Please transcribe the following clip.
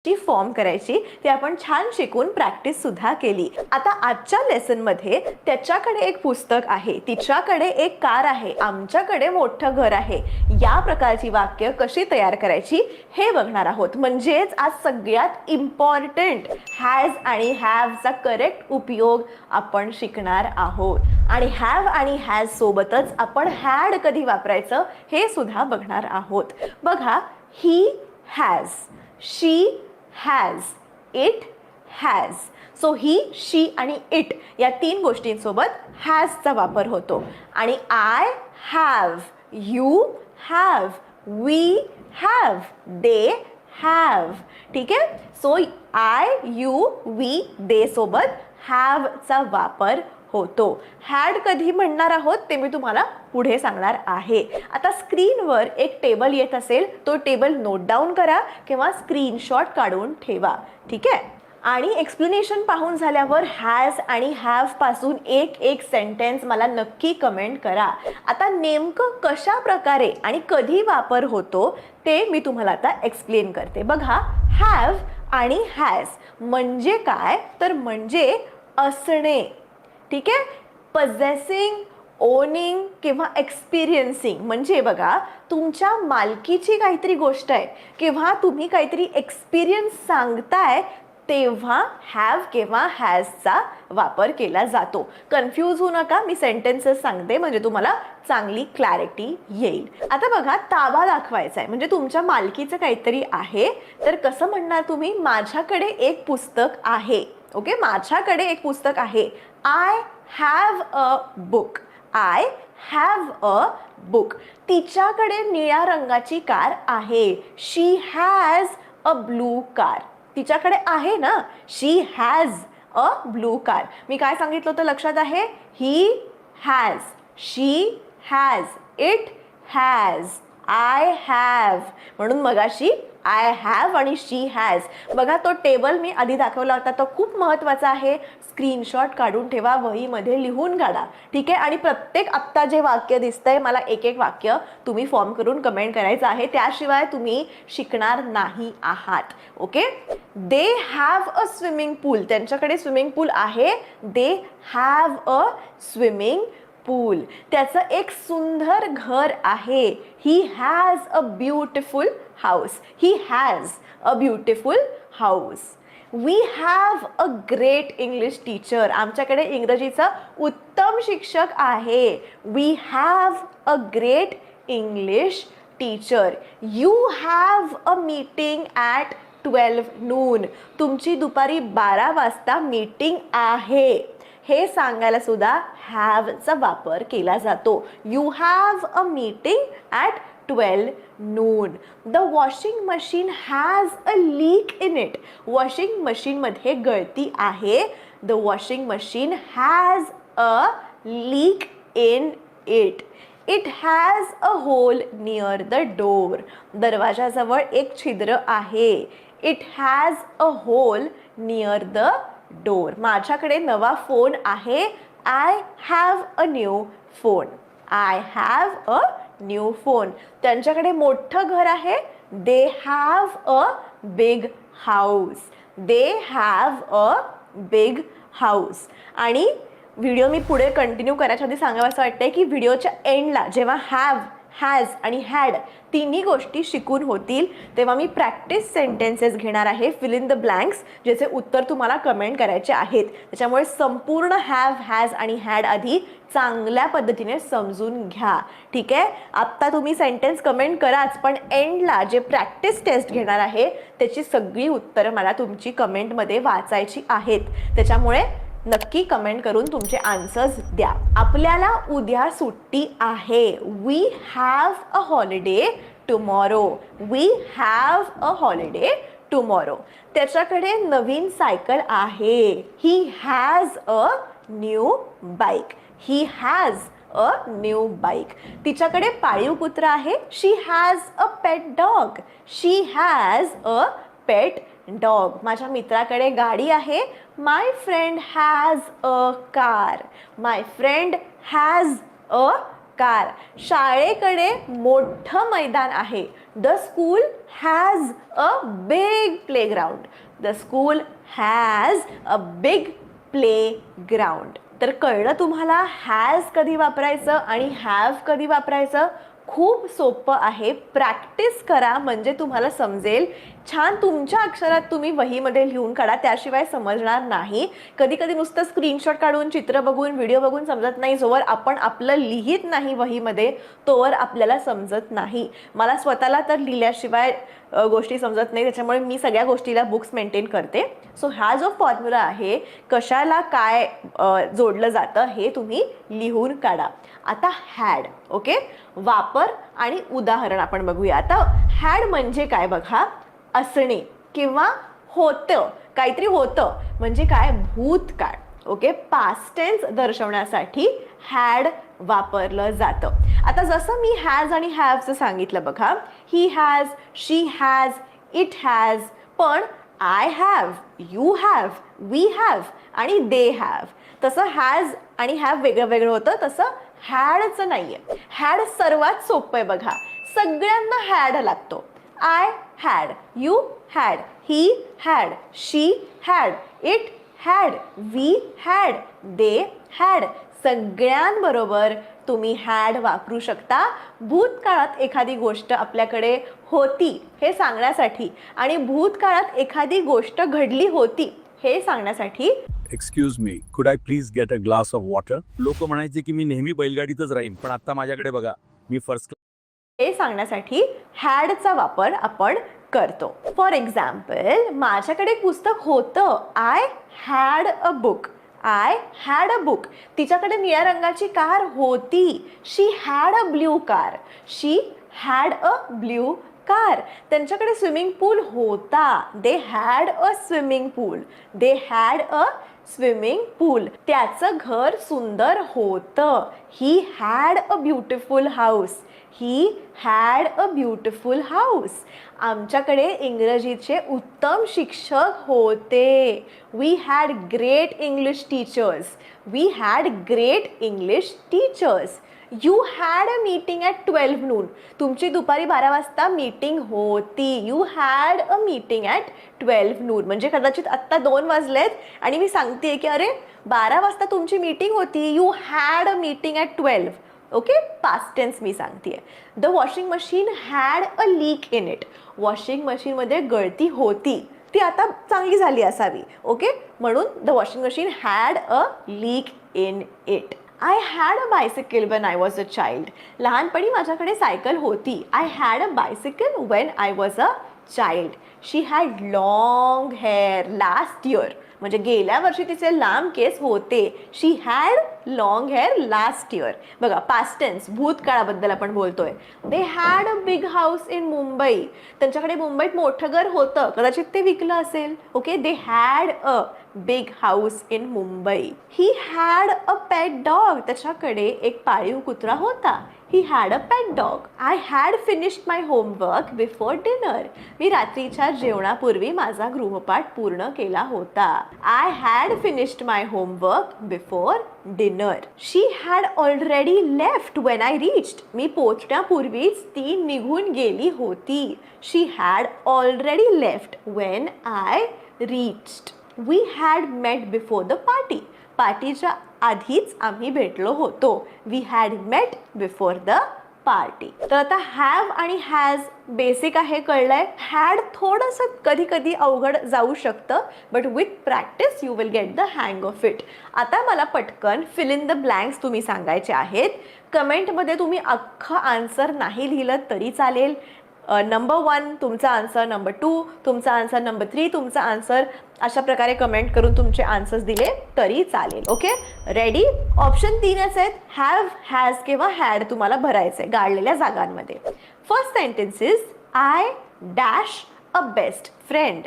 ची फॉर्म करायची ती आपण छान शिकून प्रॅक्टिस सुद्धा केली. आता आजच्या लेसन मध्ये त्याच्याकडे एक पुस्तक आहे, तिच्याकडे एक कार आहे, आमच्याकडे मोठं घर आहे, या प्रकारची वाक्य कशी तयार करायची हे बघणार आहोत. म्हणजेच आज सगळ्यात इम्पॉर्टंट हॅज आणि हॅवचा करेक्ट उपयोग आपण शिकणार आहोत. आणि हॅव आणि हॅज सोबतच आपण हॅड कधी वापरायचं हे सुद्धा बघणार आहोत. बघा, he has, she has, it has. So he, she आणि इट या तीन गोष्टींसोबत हॅजचा वापर होतो. आणि I have, you have, we have, they have. ठीक आहे. So I, you, we, they सोबत हॅवचा वापर होतो. हॅड कधी म्हणणार आहोत ते मी तुम्हाला पुढे सांगणार आहे. आता स्क्रीनवर एक टेबल येत असेल, तो टेबल नोट डाऊन करा किंवा स्क्रीनशॉट काढून ठेवा. ठीक आहे. आणि एक्सप्लेनेशन पाहून झाल्यावर हॅज आणि हॅव पासून एक एक सेंटेन्स मला नक्की कमेंट करा. आता नेमकं कशा प्रकारे आणि कधी वापर होतो ते मी तुम्हाला आता एक्सप्लेन करते. बघा, हॅव आणि हॅज म्हणजे काय, तर म्हणजे असणे. ठीक आहे. पजेसिंग, ओनिंग किंवा एक्सपिरियन्सिंग म्हणजे बघा, तुमच्या मालकीची काहीतरी गोष्ट आहे किंवा तुम्ही काहीतरी एक्सपिरियन्स सांगताय तेव्हा हॅव किंवा हॅजचा वापर केला जातो. कन्फ्यूज होऊ नका, मी सेंटेन्सेस सांगते म्हणजे तुम्हाला चांगली क्लॅरिटी येईल. आता बघा, ताबा दाखवायचा आहे म्हणजे तुमच्या मालकीचं काहीतरी आहे, तर कसं म्हणणार तुम्ही, माझ्याकडे एक पुस्तक आहे. ओके, माझ्याकडे एक पुस्तक आहे. I have a book. I have a book. तिच्याकडे निळ्या रंगाची कार आहे. She has a blue car. तिच्याकडे आहे ना, शी हॅज अ ब्लू कार. मी काय सांगितलं होतं लक्षात आहे? He has, she has, it has, I have. म्हणून मगाशी आय हॅव आणि शी हॅज. बघा, तो टेबल मी आधी दाखवला होता, तो खूप महत्त्वाचा आहे. स्क्रीनशॉट काढून ठेवा, वहीमध्ये लिहून काढा. ठीक आहे. आणि प्रत्येक आत्ता जे वाक्य दिसतंय मला एक एक वाक्य तुम्ही फॉर्म करून कमेंट करायचं आहे, त्याशिवाय तुम्ही शिकणार नाही आहात. Okay. They have a swimming pool. त्यांच्याकडे स्विमिंग पूल आहे. They have a swimming pool. त्याचं एक सुंदर घर आहे. He has a beautiful house. He has a beautiful house. We have a great English teacher. आमच्याकडे इंग्रजीचा उत्तम शिक्षक आहे. We have a great English teacher. You have a meeting at 12 noon. तुमची दुपारी 12 वाजता मीटिंग आहे. हे सांगायला सुद्धा हॅवचा वापर केला जातो. You have a meeting at 12 noon. The washing machine has a leak in it. Washing मशीनमध्ये गळती आहे. The washing machine has a leak in it. It has a hole near the door. दरवाजाजवळ एक छिद्र आहे. It has a hole near the door. माझ्याकडे नवा phone आहे. I have a new phone. I have a new phone. त्यांच्याकडे मोठं घर आहे. They have a big house. They have a big house. आणि व्हिडिओ मी पुढे कंटिन्यू करायच्या आधी सांगावं असं वाटतंय की व्हिडिओच्या एंडला जेव्हा हॅव, हॅज आणि हॅड तिन्ही गोष्टी शिकून होतील तेव्हा मी प्रॅक्टिस सेंटेन्सेस घेणार आहे, फिल इन द ब्लँक्स, ज्याचे उत्तर तुम्हाला कमेंट करायचे आहेत. त्याच्यामुळे संपूर्ण हॅव, हॅज आणि हॅड आधी चांगल्या पद्धतीने समजून घ्या. ठीक आहे. आत्ता तुम्ही सेंटेन्स कमेंट कराच, पण एंडला जे प्रॅक्टिस टेस्ट घेणार आहे त्याची सगळी उत्तरं मला तुमची कमेंटमध्ये वाचायची आहेत. त्याच्यामुळे नक्की कमेंट करून तुमचे आन्सर्स द्या. आपल्याला उद्या सुट्टी आहे. We have a holiday tomorrow. We have a holiday tomorrow. त्याच्याकडे नवीन सायकल आहे. He has a new bike. He has a new bike. तिच्याकडे पाळीव कुत्रा आहे. She has a pet dog. She has a pet dog. माझ्या मित्राकडे गाडी आहे. My friend has a car. My friend has a car. शाळेकडे मोठं मैदान आहे. The school has a big playground. The school has a big playground. तर कळलं तुम्हाला हॅज कधी वापरायचं आणि हॅव कधी वापरायचं. खूप सोपं आहे. प्रॅक्टिस करा म्हणजे तुम्हाला समजेल. छान तुमच्या अक्षरात तुम्ही वहीमध्ये लिहून काढा, त्याशिवाय समजणार नाही. कधी कधी नुसतं स्क्रीनशॉट काढून, चित्र बघून, व्हिडिओ बघून समजत नाही. जोवर आपण आपलं लिहित नाही वहीमध्ये तोवर आपल्याला समजत नाही. मला स्वतःला तर लिहिल्याशिवाय गोष्टी समजत नाही, त्याच्यामुळे मी सगळ्या गोष्टीला बुक्स मेंटेन करते. सो हा जो फॉर्म्युला आहे, कशाला काय जोडलं जातं हे तुम्ही लिहून काढा. आता हॅड. ओके, वापर आणि उदाहरण आपण बघूया. आता हॅड म्हणजे काय बघा, असणे किंवा होतं, काहीतरी होतं म्हणजे काय, भूतकाळ. ओके, पास्ट टेन्स दर्शवण्यासाठी हॅड वापरलं जातं. आता जसं मी हॅज आणि हॅवचं सांगितलं बघा, he has, she has, it has, पण I have, you have, we have आणि दे हॅव. तसं हॅज आणि हॅव वेगळं वेगळं होतं, तसं हॅडचं नाहीये. हॅड सर्वात सोपं आहे बघा, सगळ्यांना हॅड लागतो. I had, you had, he had, she had, it had, we had, they had. सगळ्यांबरोबर तुम्ही हॅड वापरू शकता भूतकाळात एखादी गोष्ट आपल्याकडे होती हे सांगण्यासाठी आणि भूतकाळात एखादी गोष्ट घडली होती हे सांगण्यासाठी. Excuse me, could I please get a glass of water? लोक म्हणायचे की मी नेहमी बैलगाडीतच राहीन, पण आता माझ्याकडे बघा, मी फर्स्ट हे सांगण्यासाठी हॅडचा वापर आपण करतो. फॉर एक्झाम्पल, माझ्याकडे एक पुस्तक होतं. I had a book. I had a book. तिच्याकडे निळ्या रंगाची कार होती. She had a blue car. She had a blue car. त्यांच्याकडे स्विमिंग पूल होता. They had a swimming pool. They had a swimming pool. त्याचं घर सुंदर होतं. He had a beautiful house. He had a beautiful house. आमच्याकडे इंग्रजीचे उत्तम शिक्षक होते. We had great English teachers. We had great English teachers. You had a meeting at 12 noon. तुमची दुपारी 12 वाजता मीटिंग होती. You had a meeting at 12 noon. म्हणजे कदाचित आत्ता 2 वाजलेत आणि मी सांगते की अरे 12 वाजता तुमची मीटिंग होती. You had a meeting at 12. Okay, past tense मी सांगते. The washing machine had a leak in it. Washing मशीनमध्ये गळती होती, ती आता चांगली झाली असावी. ओके, म्हणून the washing machine had a leak in it. I had a bicycle when I was a child. लहानपणी माझ्याकडे सायकल होती. I had a bicycle when I was a child. She had long hair last year. म्हणजे गेल्या वर्षी तिचे लांब केस होते. She had long hair last year. बघा, पास्ट टेन्स, भूतकाळाबद्दल आपण बोलतोय. They had a big house in Mumbai. त्यांच्याकडे मुंबईत मोठं घर होतं, कदाचित ते विकलं असेल. Okay, they had a big house in Mumbai. He had a pet dog. त्याच्याकडे एक पाळीव कुत्रा होता. He had a pet dog. I had finished my homework before dinner. मी रात्रीच्या जेवणापूर्वी माझा गृहपाठ पूर्ण केला होता. I had finished my homework before dinner. She had already left when I reached. मी पोचण्यापूर्वीच ती निघून गेली होती. She had already left when I reached. We had met before the party. पार्टीच्या आधीच आम्ही भेटलो होतो. We had met before the party. तर आता हॅव आणि हॅज बेसिक आहे, कळलंय. हॅड थोडंसं कधी कधी अवघड जाऊ शकतं, but with practice you will get the hang of it. आता मला पटकन फिल इन द ब्लँक्स तुम्ही सांगायचे आहेत. कमेंटमध्ये तुम्ही अख्खं आन्सर नाही लिहिलं तरी चालेल. नंबर 1 तुमचा आन्सर, नंबर 2 तुमचा आन्सर, नंबर 3 तुमचा आन्सर. अशा प्रकारे कमेंट करून तुमचे आन्सर्स दिले तरी चालेल. Okay, ready? ऑप्शन 3च आहेत, हॅव, हॅज किंवा हॅड तुम्हाला भरायचे गाळलेल्या जागांमध्ये. First sentence is I dash a best friend.